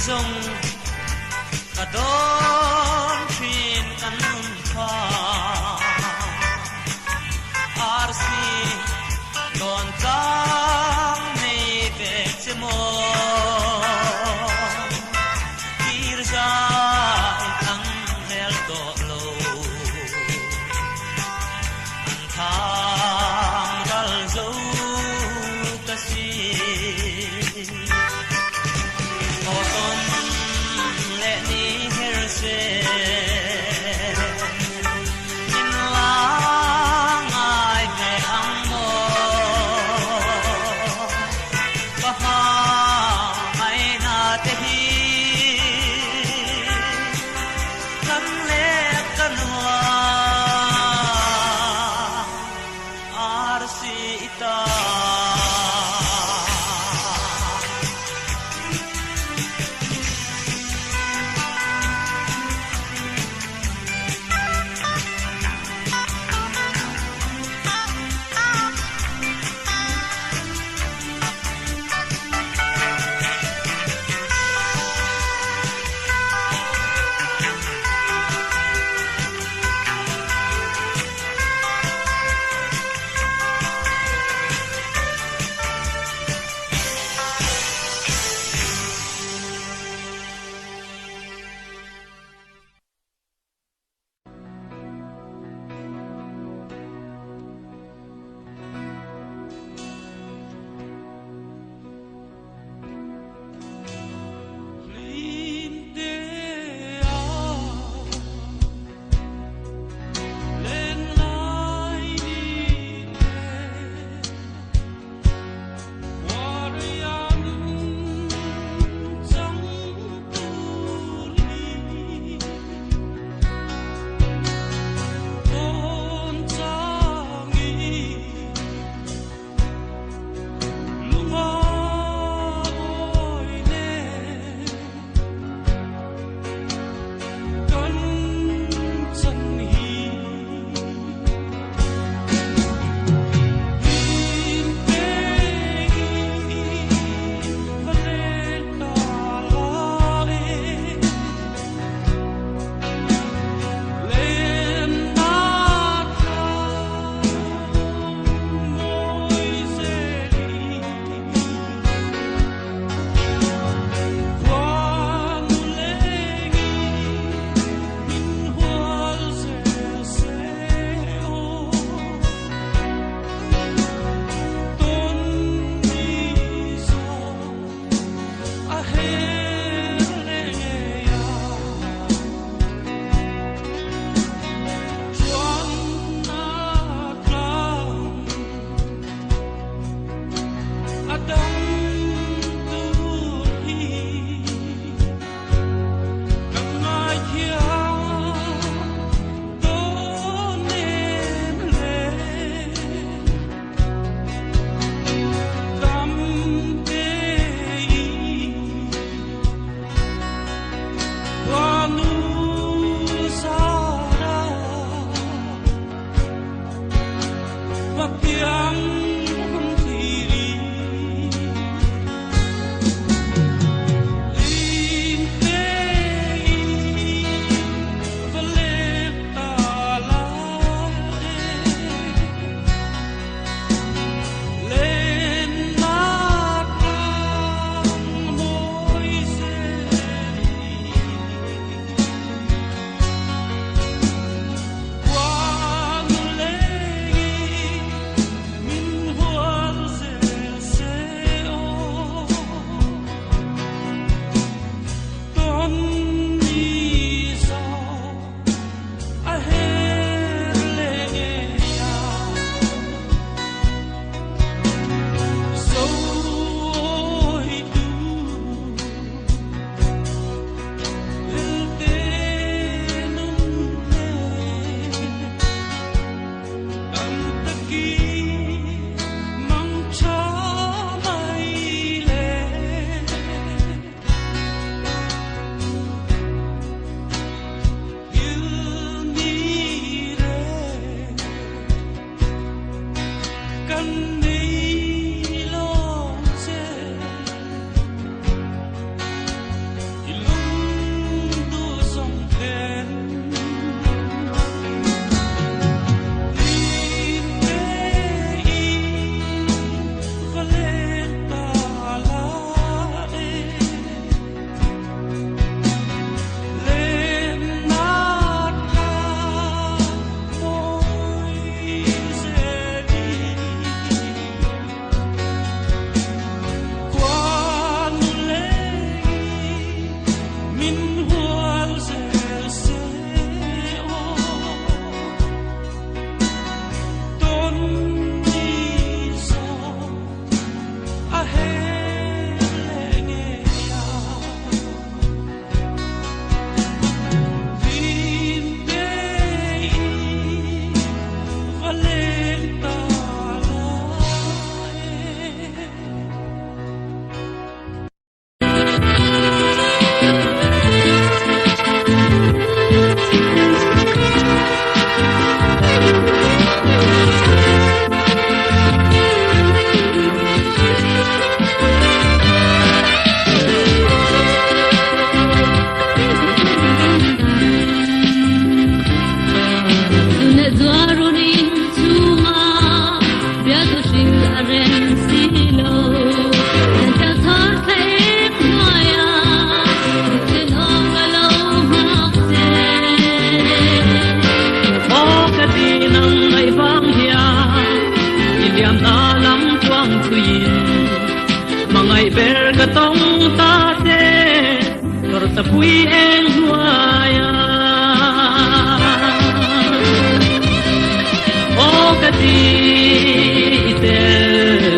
Zong kadon thin kan nun pha arsi don tang nei ve chemo kirja tang hel to lo an thang dal zo ta si Hãy subscribe ber ka tong ta te tor ta pui en huaya o ka ti te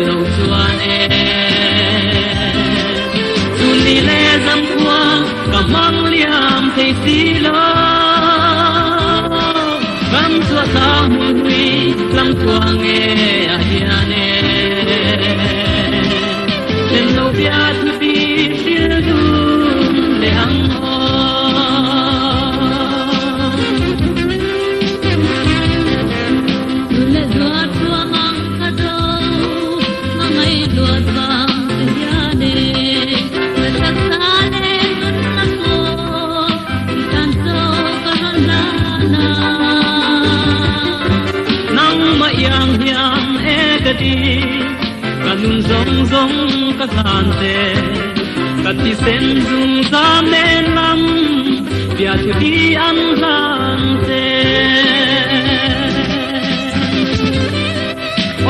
lo chuan e tu ni le zam kwa ka mang liam thei si lo kam chua ta hui hui lam tuang e a hian e ten lo bia tu ti sil du le ang ho tu le dua tuang ang ka do ma mai dua bang ya ne wa sak sa le tun na ko kan so ka ron la na nang ma yang hiam e ka di kanun zong zong ka san te ka ti sen dung sa men lam bia tu di an san te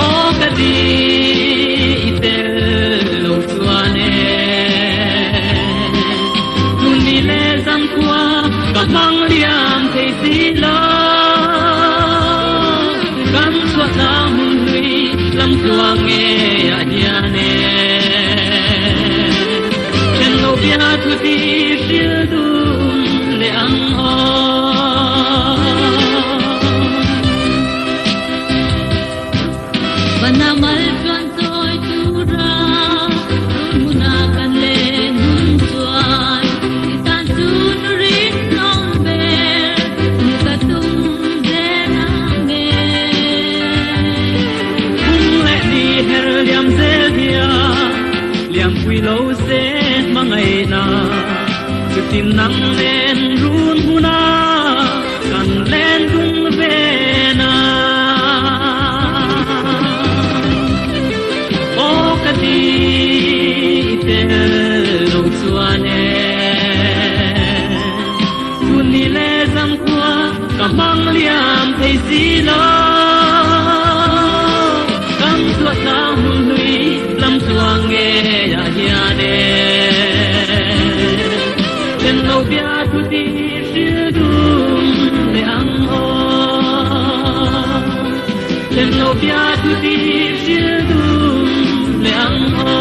o ka di te lo chuane tu ni le zam kwa ka mang liam te si lo kan suat na hui lam tuang e a hiane chen lo bia tu ti sil du le ang ho banamal chuan toi tu ra muna kan le nun chuan tan tu ri long be ka tung de na me her liam zel hia liam pui lo se mangai na chu tin nang len run huna kan len dung ve na o ka ti te lo chuane tu ni le zam kwa ka mang liam thei si lo ta hun hui lam tuang e ya hiane ten lo bia tu ti sil du le ang ho ten lo bia tu ti sil du le ang ho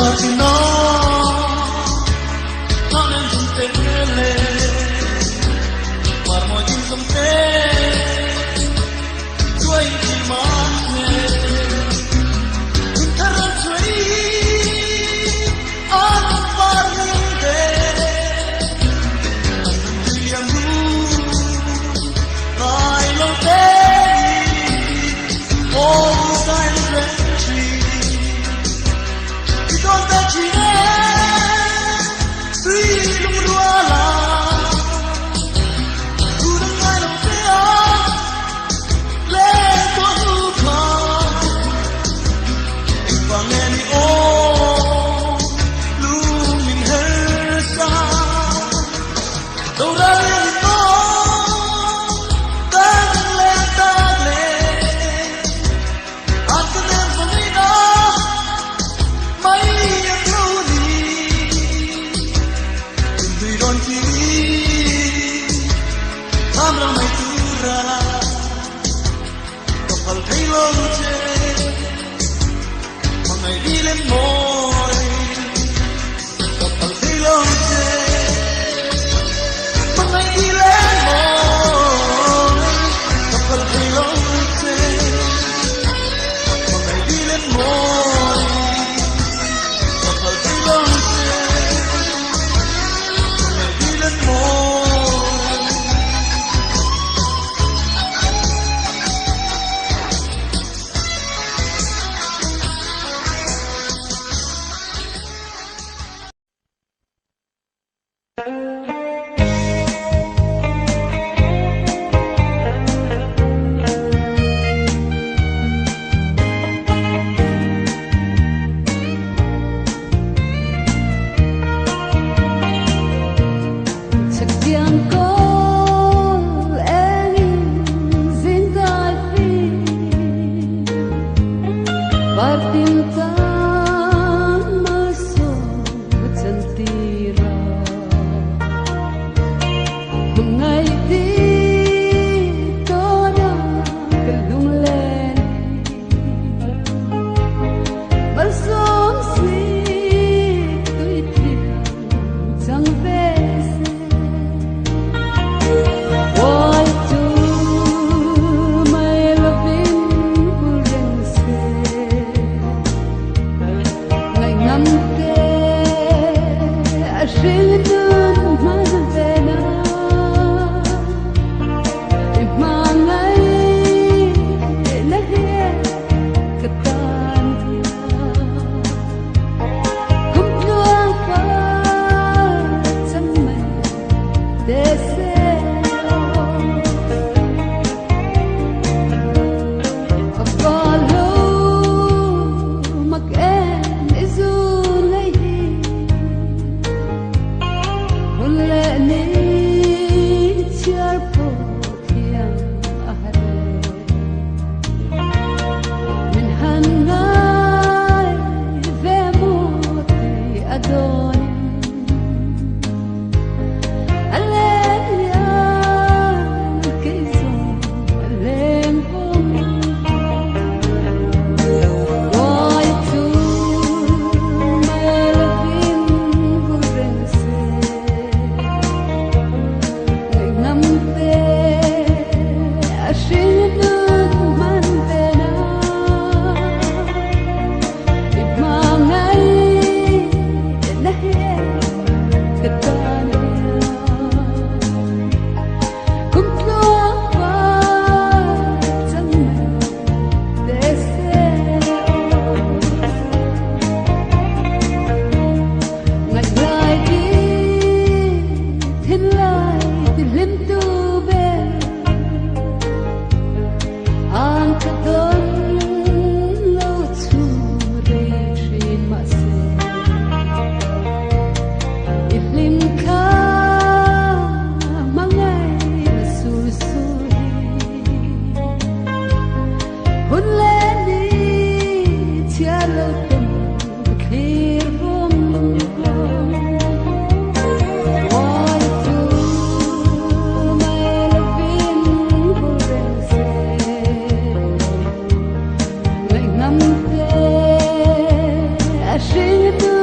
Fatima, namen juntele, marmojin sumte, suai dimane, juntaran suai, parinde, antuliamu, rai lote, all silent tree. Don't touch it, sweet Lumruala. Who the kind of fear, let go to come. If I'm any old, looming her side. Don't I really know that I can never be enough. Mai akloni Tui don kiri Hamra mai tura Kapal thailong che Mangai dilen moi Kapal thailong che Mangai dilen moi Kapal thailong che Mangai dilen moi Ashing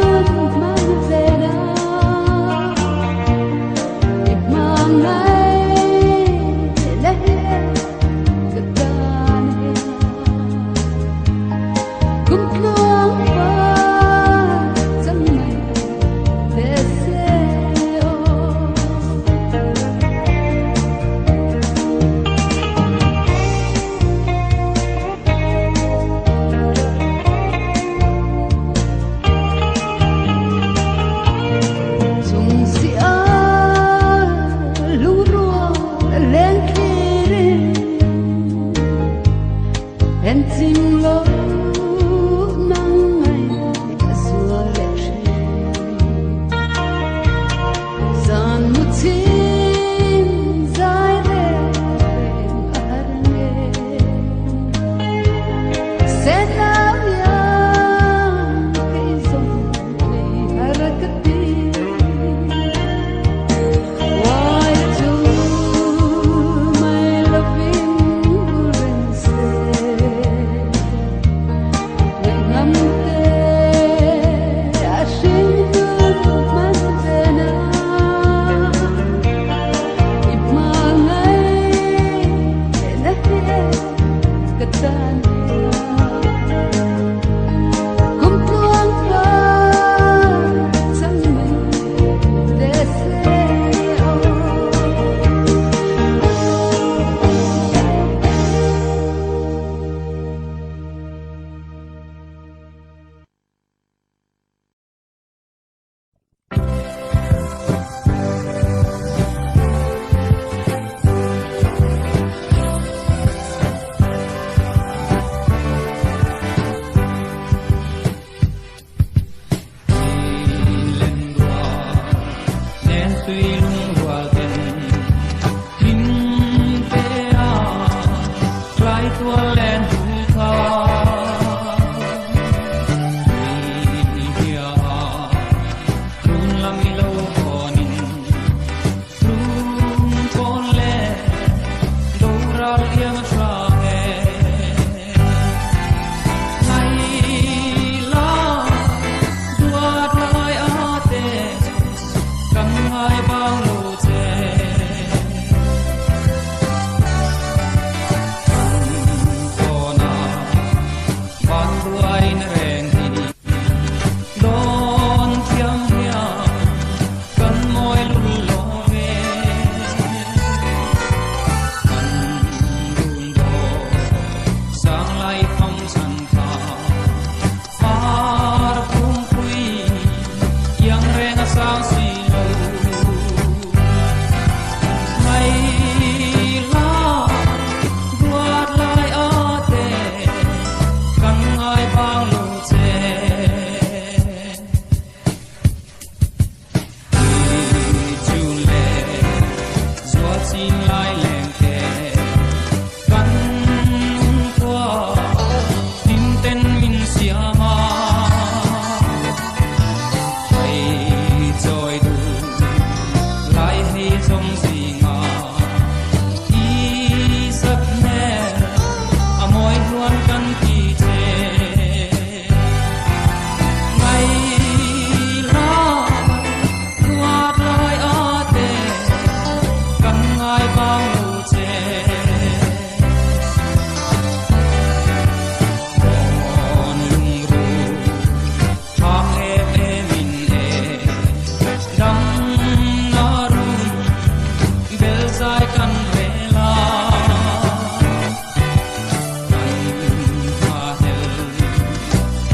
in reng hi don thiam hia kan moi lu lo ve kan run do sang lai phong san tha far pum pui yang reng sao si lo mai la guat lai a te kan ngai bang lu che chu le zua chin lai leng te kan qua tin ten min siama ai joy du lai hei trong gì ngà y sắp nè môi luôn căn kỳ chê ngày la quạt lại a tê căn ngai bao lù chê còn lung ru thang em min e đắng na run bel dài căn về la căn ha hel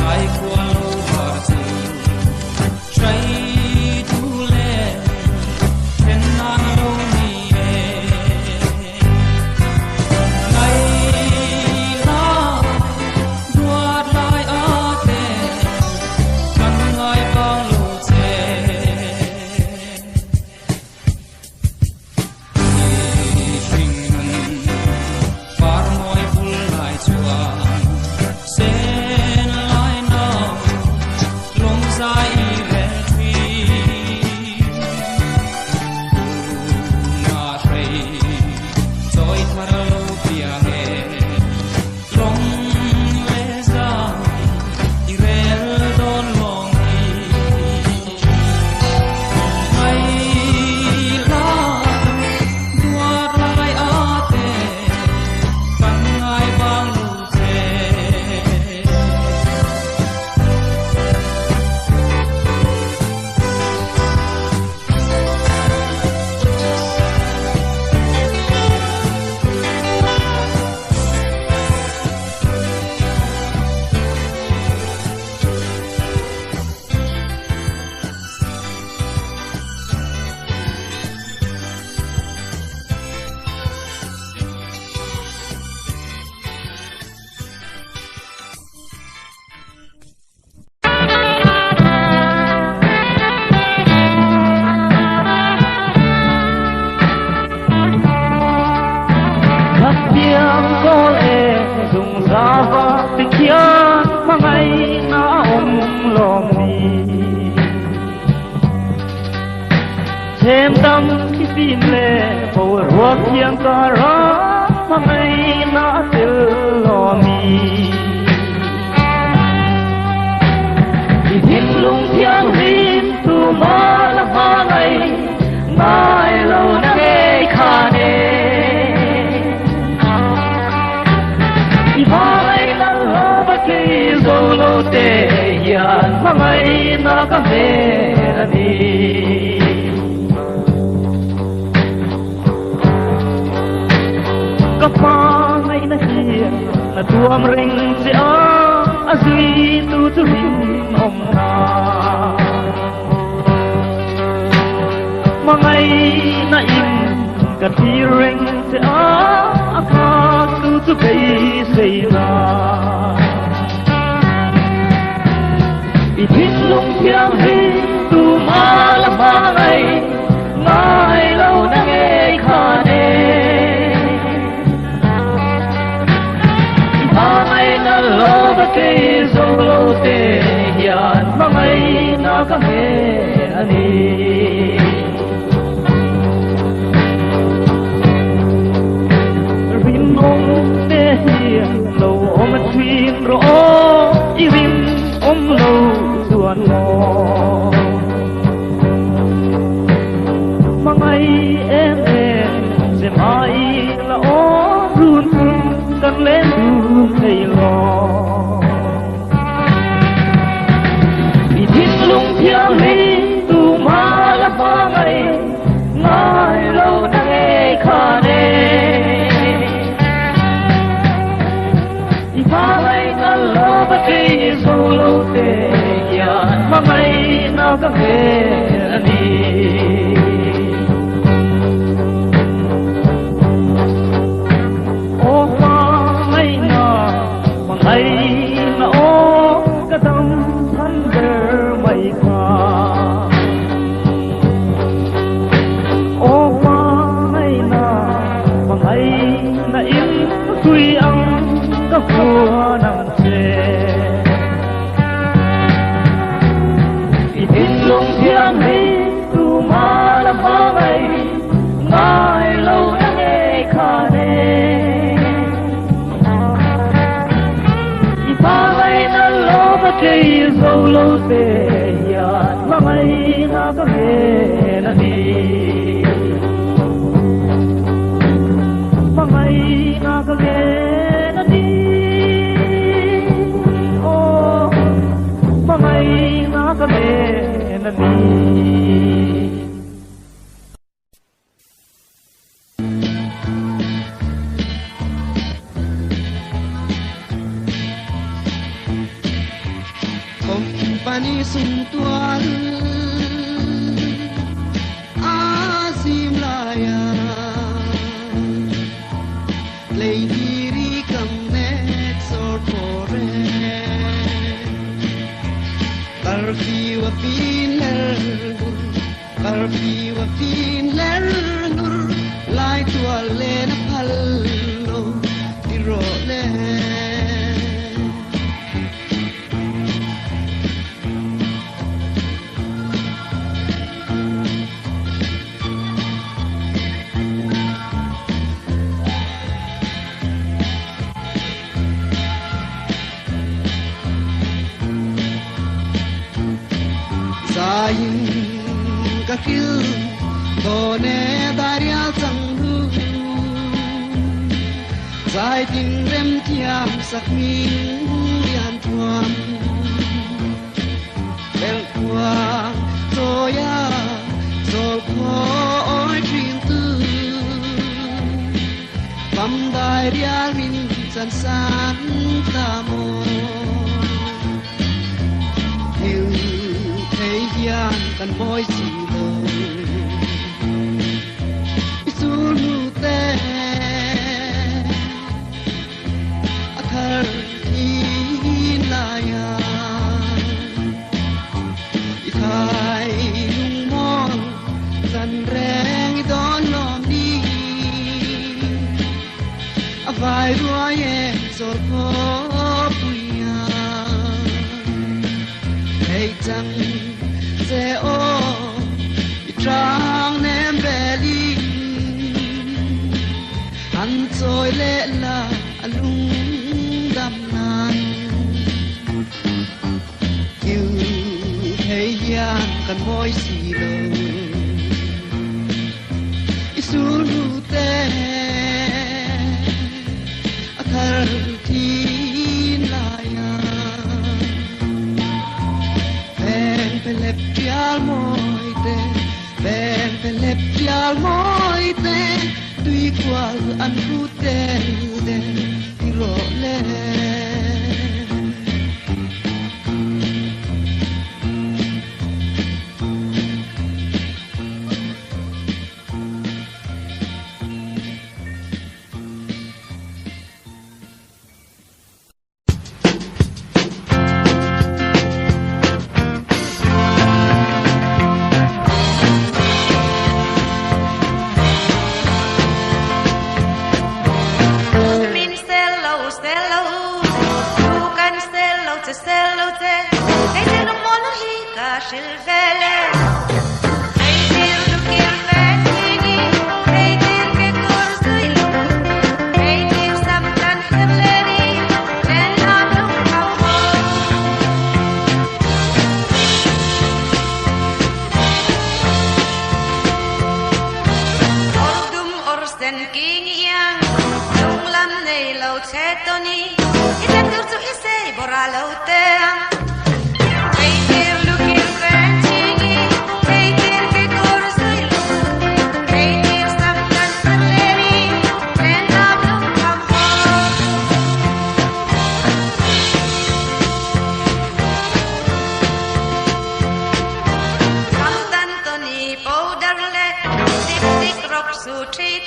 ai qua lu har chu trai tu le ten nan lo ni e ngày la guat lai a te căn ngai bang lu che Sinh far moi bul lai chuan sen lai na lom sai ve tri na rei choi thar lo pia he lom le za i rel don long hi ai la guat lai a te kan ngai bang lu che Bắt tiếng có lệ dùng giá và tình kia mà ngày nó ôm lòng mi thêm tâm khi tìm lệ bầu ruột tiếng ca ra mà ngày nó tiêu lòng mi thì thiên lung thiang rin tu ma la ma ngày mai lâu na nghe kha nê Mai la lo ba ki zo lo te ya mai na ka me ni ka pa nai na hi na tuam ring se a zui tu tu ring om na mangai na in ka ti ring se a ka tu bay say na Ithin lung thiang hi tu ma la ma ngai lâu na nghe kha ne Mai na lo ba ke zo lo te hian ma ngai na ka me ani lâu ôm thuyền rõ y rim ôm lâu tuan mò mà ngày em sẽ mãi là ôm run cần lên thầy lò ngay nó có về đi ô hoa ngay nó mà ngay nó ô cái tâm thân đời mày qua ô hoa ngay nó mà ngay nó im quy ông có vua nằm trên lung thiang hi tu ma la ba ngai ngai lo ngai kha ne I pa ngai na lo ba ke zo lo se ya ma ngai na ka he na ni ma ngai na ka he na ni oh ma ngai na ka he Company suntual Asim laya Lady come next or for Karfi wa finler lai tua le na pallo di role Zayin kakil Tone daria changhu Zai tin rem thiam sak min lian thuam Bel thuam toya Zol kho oi trin tu Pam dai rial min san san ta mo Hiu thấy gian kan boy si lo Isulute Akar inaya Ikai lung mon San reng don lom đi Avai ruaye sor ko puya Hey chang se o Trang nem beli An trôi lệ là lung đam nan Yêu thấy gian cần môi xì lờ Isu lu te Athar tin la ya Ben pelep tial môi te Ben pelep tial môi te Tuy qual an ru te Ti ro le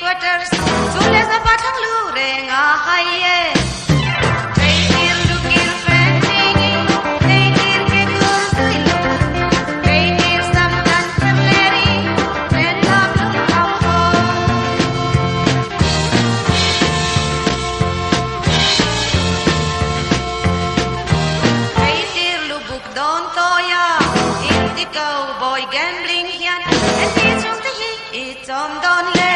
sweaters, sulle zapatos luring ahaye. Reitir lukir fentingi, reitir ke kursuilu, reitir samdan terleri, renam lukauho. Reitir lubuk don toya, indigo boy gambling hian, and it's on the heat, it's on don le.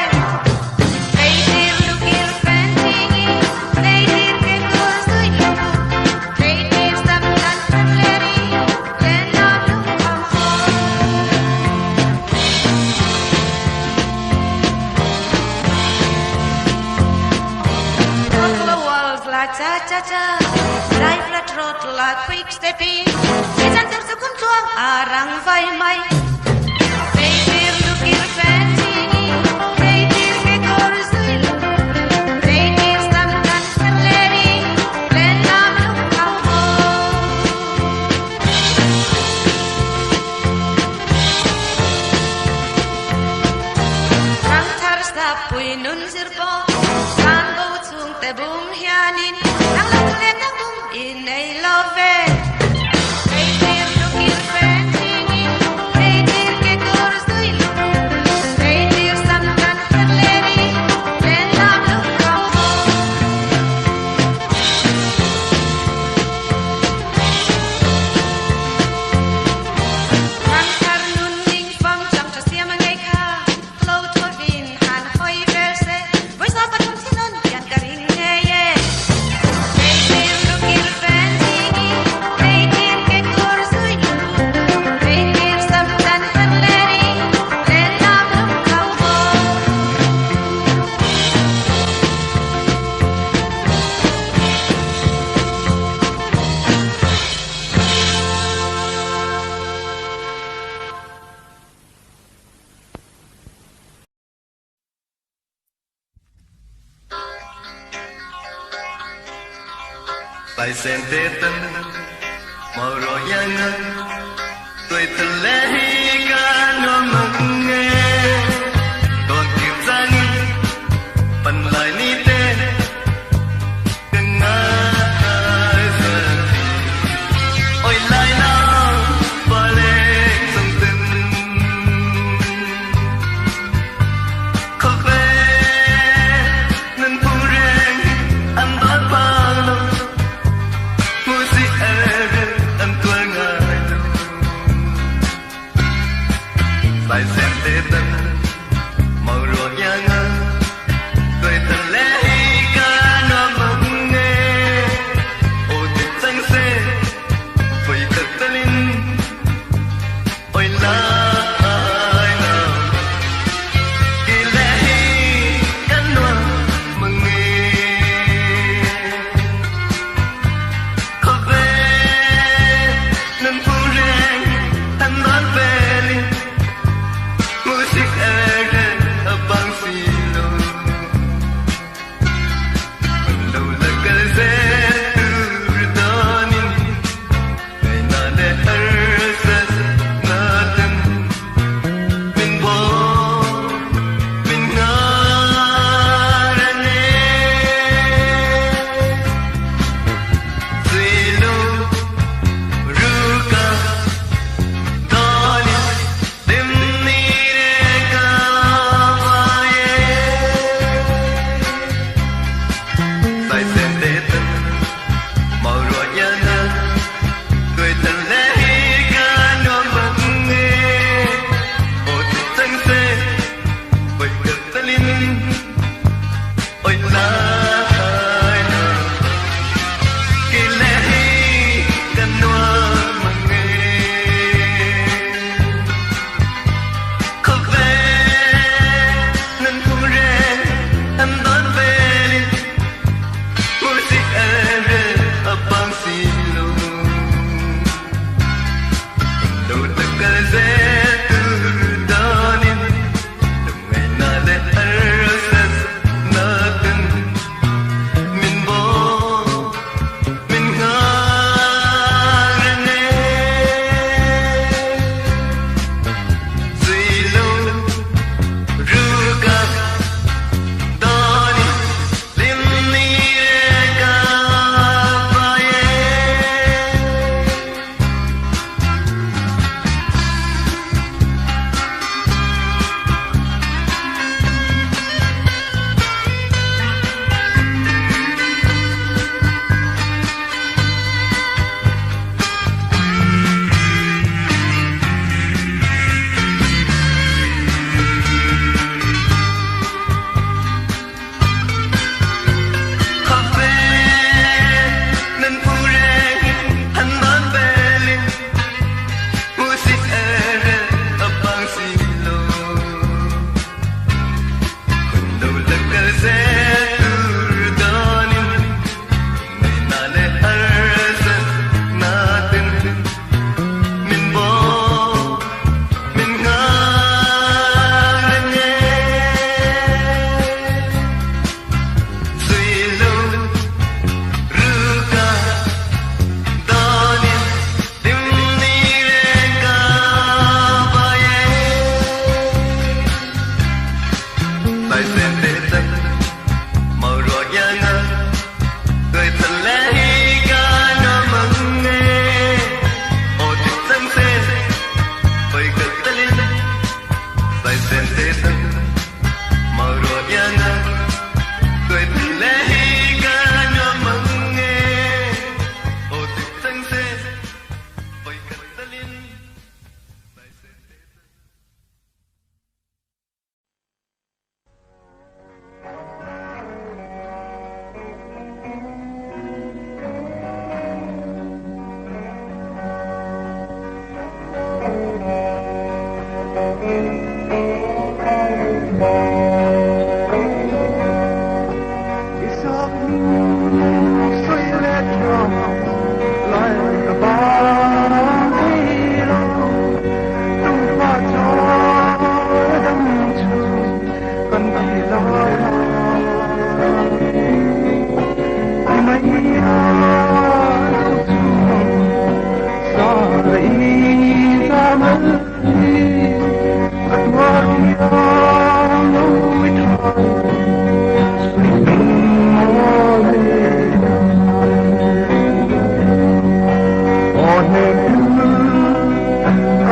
Reitir lukir fentingi, reitir ke kursuilu, reitir samdan terleri, renam lukauho. Total walls like cha-cha-cha, life la trot la quick stepping, season ter sukun tuang arang vai mai. Reitir lukir fentingi, reitir ke kursuilu, reitir samdan terleri, renam lukauho. Rang thar sapui nun sirpo, san bo chung te bum hianin, rang la tulen na bum in ei love. Reitir lukir fentingi, reitir ke kursuilu, reitir samdan terleri, renam lukauho. Rang thar nun ning phong cham cha sia ma ngai kha, flow to vin han hoi verse, voi sa pa tum sinon yan ka ring nghe ye. Reitir lukir fentingi, reitir ke kursuilu, reitir samdan terleri, renam lukauho. Bài sen tê tân màu rõ yang tuổi thân lẽ ca nó mừng nghe còn kịp danh phần lại ni tê đừng ngại giờ ôi lại nào và lên dòng tình khóc về nên phu rèn ăn đói bao lâu music em tua ngài bài sen tê tân màu ruột nhang tuổi thân lẽ ca nó mừng nghe ô tình danh xe với cất tên ôi lại nào kỳ lẽ cắn đoan mừng nghe khóc về nên phu rèn anh đón về liền music ở bang silo đâu là cái dễ từ đó nên ngày nào để ở rất ngỡ từng mình bỏ mình ngỡ ra nè silo ruka doni dimni re kamaye sai sen tê tân màu ruột nhang tuổi thân lẽ ca nó mừng nghe ô tình danh xe với cất tên ôi lại nào kỳ lẽ căn noa mừng nghe khóc về nên phu rèn em đón về liền music ở bang silo đâu tất cả dễ từ đó nên đừng ngày nào để ở rất ngỡ từng mình bỏ mình ngỡ ra nè duy lâu ruka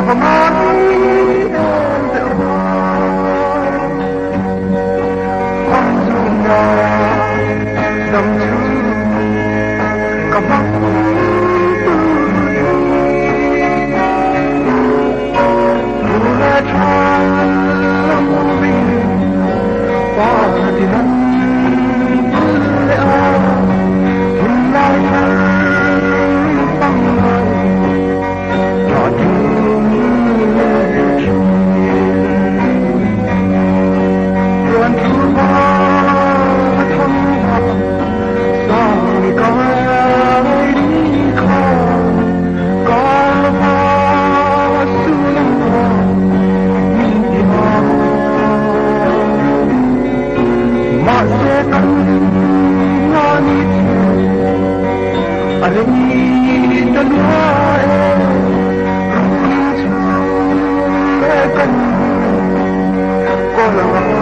Hãy subscribe cho kênh Ghiền Mì Gõ để không bỏ lỡ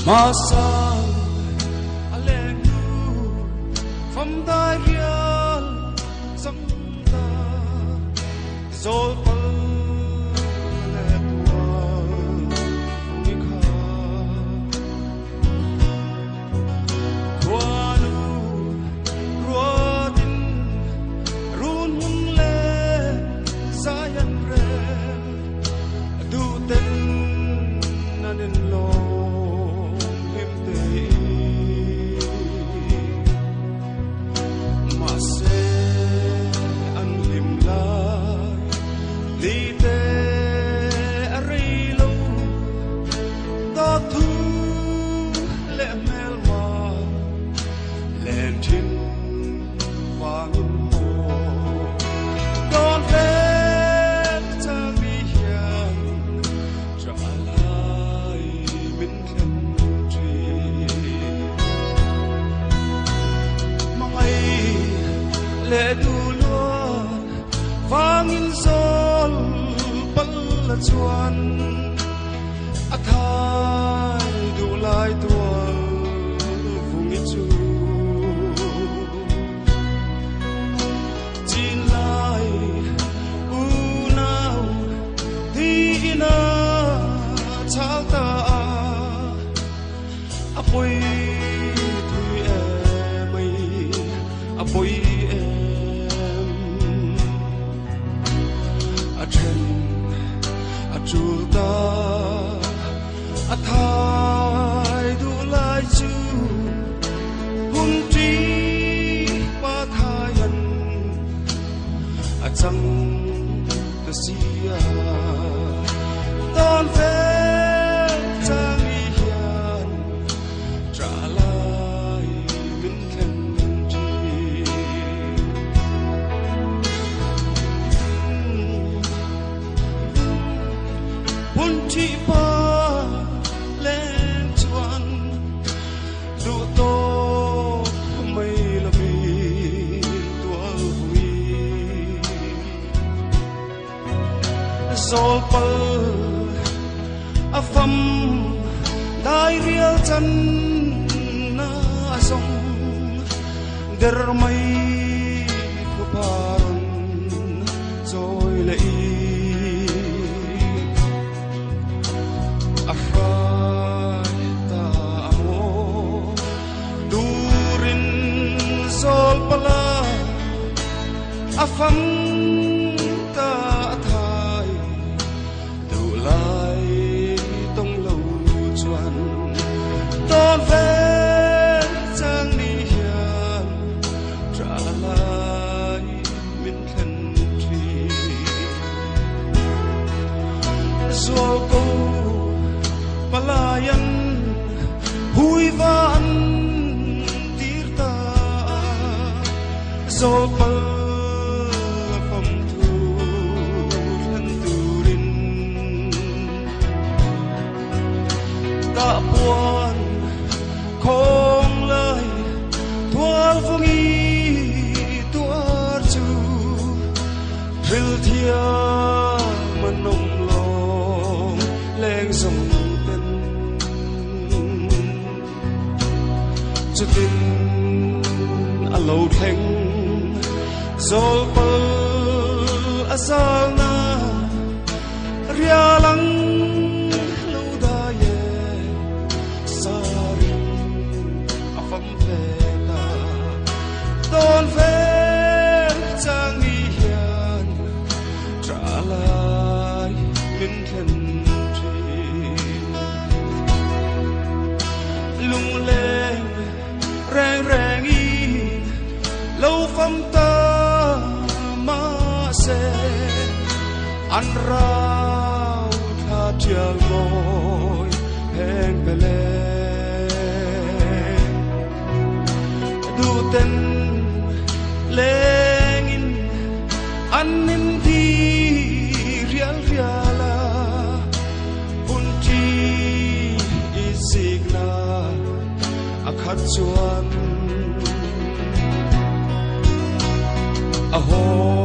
Masang alengu from thy real samta zol pal letwa unikha kwanu ruatin run mun le zayan re du ten nanin lo lệ du lúa vang in sol bal la chuan a thai du lai tual vung i chu chin lai u nau thi na chal ta a poi thui e mai a poi ta a thai du lai chu hun tri pa thayan a chang ta sia ton ve chang i hian tra lai min khen tri hun tri pa len chuan du to mai la mi tual hui zol pal a fam dai rial chan na song der mai pu paron zoi le pala afam ta thai du lai tong lâu chuan ton ve chang ni hian tra lai min khen tri zol ko palayan hui van zol pal pham thu thân turin ta buồn không lời thuở vung y tuar chu ril thia man nong long leng dòng tên chu tin a lâu theng zol pal asal na ria lang lu da ye sarin afam ve ta don ve chang ni hian tra lai min khen tri lung leng reng reng i lâu pham ta an rau tha chial ngồi heng bele du ten lengin an nin thi rial riala hun chi isigna akhat chuan a ho